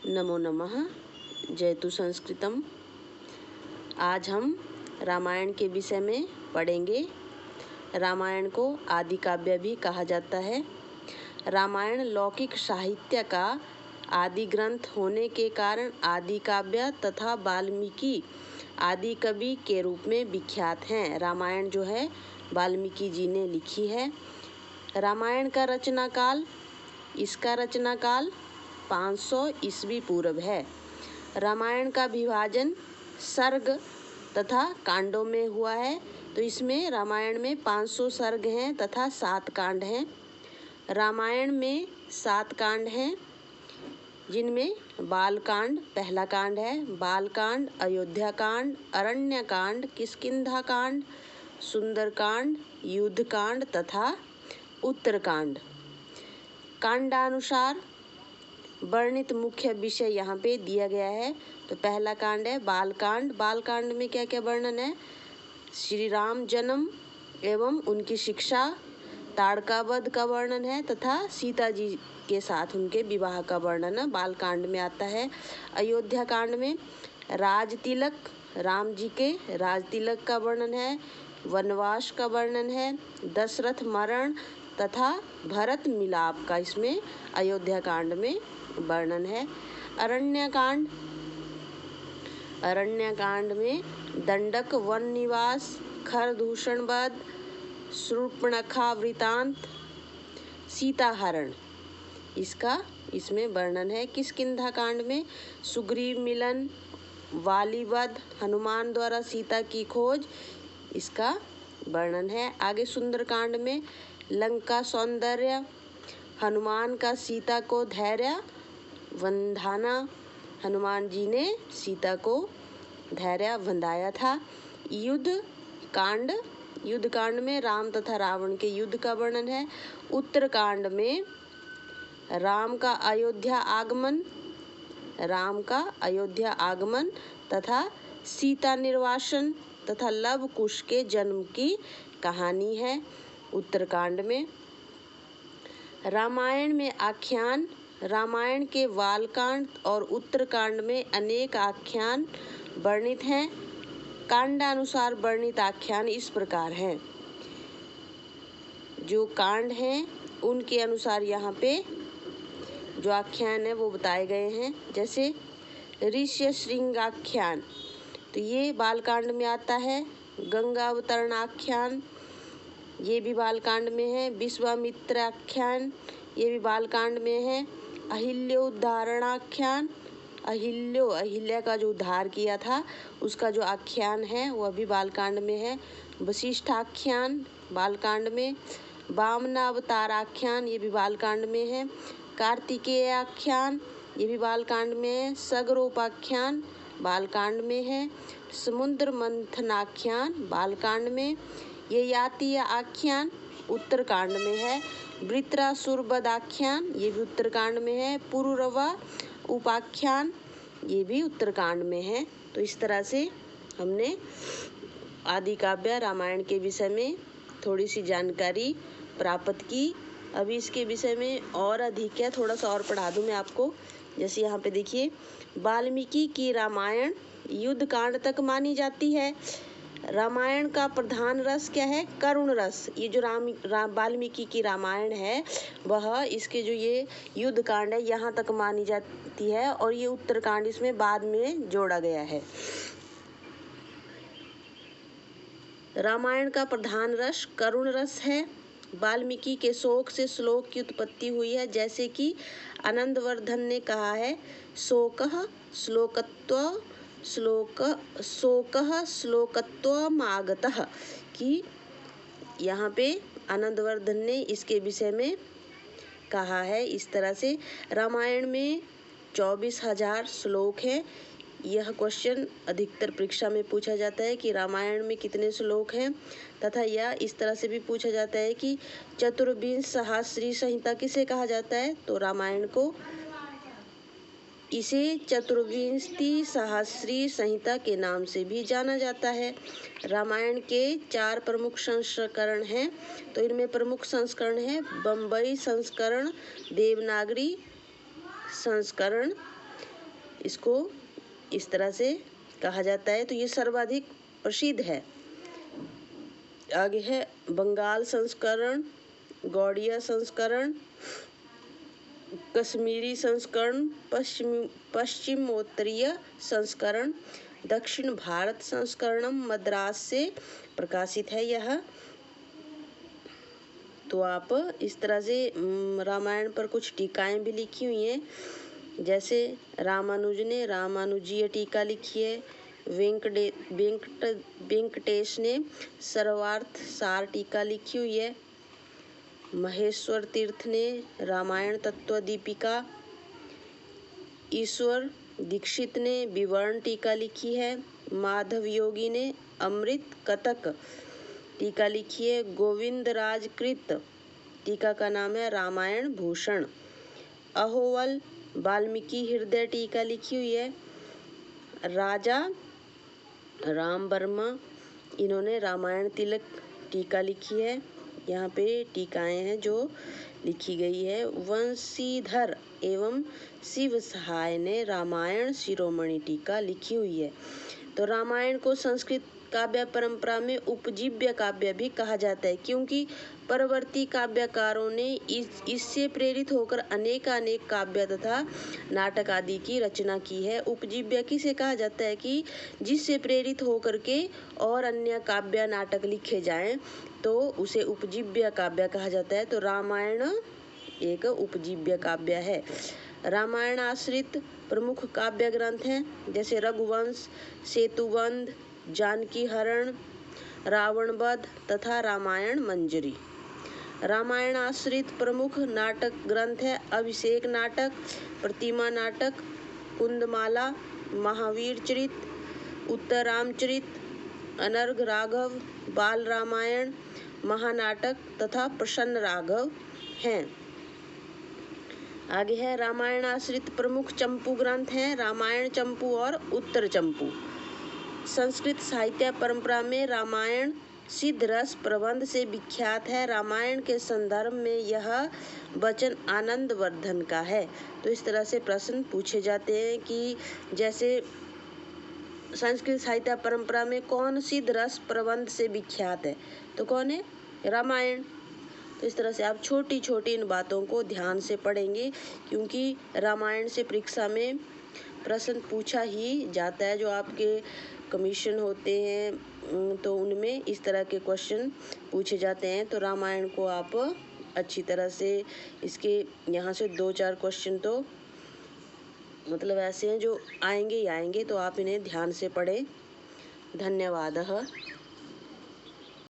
नमो नमः। जयतु संस्कृतम। आज हम रामायण के विषय में पढ़ेंगे। रामायण को आदि काव्य भी कहा जाता है। रामायण लौकिक साहित्य का आदि ग्रंथ होने के कारण आदि काव्य तथा वाल्मीकि आदि कवि के रूप में विख्यात हैं। रामायण जो है वाल्मीकि जी ने लिखी है। रामायण का रचनाकाल, इसका रचनाकाल 500 ईस्वी पूर्व है। रामायण का विभाजन सर्ग तथा कांडों में हुआ है। तो इसमें रामायण में 500 सर्ग हैं तथा 7 कांड हैं। रामायण में 7 कांड हैं, जिनमें बालकांड पहला कांड है। बालकांड, अयोध्या कांड, अरण्य कांड, किष्किंधा कांड, सुंदरकांड, युद्ध कांड तथा उत्तरकांड। कांडानुसार वर्णित मुख्य विषय यहाँ पे दिया गया है। तो पहला कांड है बालकांड। बालकांड में क्या क्या वर्णन है? श्री राम जन्म एवं उनकी शिक्षा, ताड़का वध का वर्णन है तथा सीता जी के साथ उनके विवाह का वर्णन बालकांड में आता है। अयोध्या कांड में राज तिलक, राम जी के राज तिलक का वर्णन है, वनवास का वर्णन है, दशरथ मरण तथा भरत मिलाप का इसमें अयोध्या कांड में वर्णन है। अरण्यकांड, अरण्यकांड में दंडक वन निवास, खरदूषण वध, शूर्पणखा वृतांत, सीताहरण, इसका इसमें वर्णन है। किष्किंधा कांड में सुग्रीव मिलन, वाली वध, हनुमान द्वारा सीता की खोज, इसका वर्णन है। आगे सुंदरकांड में लंका सौंदर्य, हनुमान का सीता को धैर्य वंदाना, हनुमान जी ने सीता को धैर्य वंदाया था। युद्ध कांड में राम तथा रावण के युद्ध का वर्णन है। उत्तरकांड में राम का अयोध्या आगमन तथा सीता निर्वासन तथा लव कुश के जन्म की कहानी है। उत्तरकांड में रामायण में आख्यान, रामायण के बालकांड और उत्तरकांड में अनेक आख्यान वर्णित हैं। कांडानुसार वर्णित आख्यान इस प्रकार हैं। जो कांड हैं उनके अनुसार यहाँ पे जो आख्यान है वो बताए गए हैं। जैसे ऋष्य श्रृंग आख्यान, तो ये बालकांड में आता है। गंगा अवतरण आख्यान, ये भी बालकांड में है। विश्वामित्र आख्यान, ये भी बालकांड में है। अहिल्योद्धारणाख्यान, अहिल्या का जो उद्धार किया था उसका जो आख्यान है वह भी बालकांड में है। वशिष्ठाख्यान बालकांड में। वामनावतार आख्यान, ये भी बालकांड में है। कार्तिकेय आख्यान, ये भी बालकांड में है। सगरोपाख्यान बालकांड में है। समुद्र मंथनाख्यान बालकांड में। ययाति आख्यान उत्तरकांड में है। वृत्रासुर वध आख्यान, ये भी उत्तरकांड में है। पुरुरवा उपाख्यान, ये भी उत्तरकांड में है। तो इस तरह से हमने आदि काव्य रामायण के विषय में थोड़ी सी जानकारी प्राप्त की। अभी इसके विषय में और अधिक है, थोड़ा सा और पढ़ा दूं मैं आपको। जैसे यहाँ पे देखिए, वाल्मीकि की रामायण युद्ध कांड तक मानी जाती है। रामायण का प्रधान रस क्या है? करुण रस। ये जो वाल्मीकि की रामायण है वह इसके जो ये युद्ध कांड है यहाँ तक मानी जाती है और ये उत्तरकांड इसमें बाद में जोड़ा गया है। रामायण का प्रधान रस करुण रस है। वाल्मीकि के शोक से श्लोक की उत्पत्ति हुई है। जैसे कि आनंदवर्धन ने कहा है, शोकः श्लोकत्वमागतः, कि यहाँ पे आनंदवर्धन ने इसके विषय में कहा है इस तरह से। रामायण में 24,000 श्लोक हैं। यह क्वेश्चन अधिकतर परीक्षा में पूछा जाता है कि रामायण में कितने श्लोक हैं, तथा यह इस तरह से भी पूछा जाता है कि चतुर्विंश सहस्री संहिता किसे कहा जाता है? तो रामायण को इसे चतुर्विंशति सहस्री संहिता के नाम से भी जाना जाता है। रामायण के 4 प्रमुख संस्करण हैं। तो इनमें प्रमुख संस्करण है बम्बई संस्करण, देवनागरी संस्करण, इसको इस तरह से कहा जाता है। तो ये सर्वाधिक प्रसिद्ध है। आगे है बंगाल संस्करण, गौड़िया संस्करण, कश्मीरी संस्करण, पश्चिमोत्तरीय संस्करण, दक्षिण भारत संस्करणम मद्रास से प्रकाशित है यह। तो आप इस तरह से रामायण पर कुछ टीकाएं भी लिखी हुई हैं, जैसे रामानुज ने रामानुजीय टीका लिखी है, वेंकटेश ने सर्वार्थ सार टीका लिखी हुई है, महेश्वर तीर्थ ने रामायण तत्व दीपिका, ईश्वर दीक्षित ने विवरण टीका लिखी है, माधव योगी ने अमृत कतक टीका लिखी है, गोविंद राज कृत टीका का नाम है रामायण भूषण, अहोवल वाल्मीकि हृदय टीका लिखी हुई है, राजा राम वर्मा इन्होंने रामायण तिलक टीका लिखी है। यहाँ पे टीकाएं हैं जो लिखी गई है। वंशीधर एवं शिव सहाय ने रामायण शिरोमणि टीका लिखी हुई है। तो रामायण को संस्कृत काव्य परंपरा में उपजीव्य काव्य भी कहा जाता है, क्योंकि परवर्ती काव्यकारों ने इससे प्रेरित होकर अनेक काव्य तथा नाटक आदि की रचना की है। उपजीव्य किसे कहा जाता है कि जिससे प्रेरित होकर के और अन्य काव्य नाटक लिखे जाएं तो उसे उपजीव्य काव्य कहा जाता है। तो रामायण एक उपजीव्य काव्य है। रामायण आश्रित प्रमुख काव्य ग्रंथ हैं, जैसे रघुवंश, सेतुबंध, जानकी हरण, रावण वध तथा रामायण मंजरी। रामायण आश्रित प्रमुख नाटक ग्रंथ है अभिषेक नाटक, प्रतिमा नाटक, कुंदमाला, महावीर चरित, उत्तर रामचरित, अनर्घ राघव, बाल रामायण, महानाटक तथा प्रसन्न राघव हैं। आगे है रामायण आश्रित प्रमुख चंपू ग्रंथ हैं रामायण चंपू और उत्तर चंपू। संस्कृत साहित्य परंपरा में रामायण सिद्ध रस प्रबंध से विख्यात है। रामायण के संदर्भ में यह वचन आनंदवर्धन का है। तो इस तरह से प्रश्न पूछे जाते हैं कि जैसे संस्कृत साहित्य परंपरा में कौन सिद्ध रस प्रबंध से विख्यात है, तो कौन है? रामायण। तो इस तरह से आप छोटी छोटी इन बातों को ध्यान से पढ़ेंगे, क्योंकि रामायण से परीक्षा में प्रश्न पूछा ही जाता है। जो आपके कमीशन होते हैं तो उनमें इस तरह के क्वेश्चन पूछे जाते हैं। तो रामायण को आप अच्छी तरह से इसके यहाँ से 2-4 क्वेश्चन तो मतलब ऐसे हैं जो आएंगे ही आएंगे, तो आप इन्हें ध्यान से पढ़ें। धन्यवाद।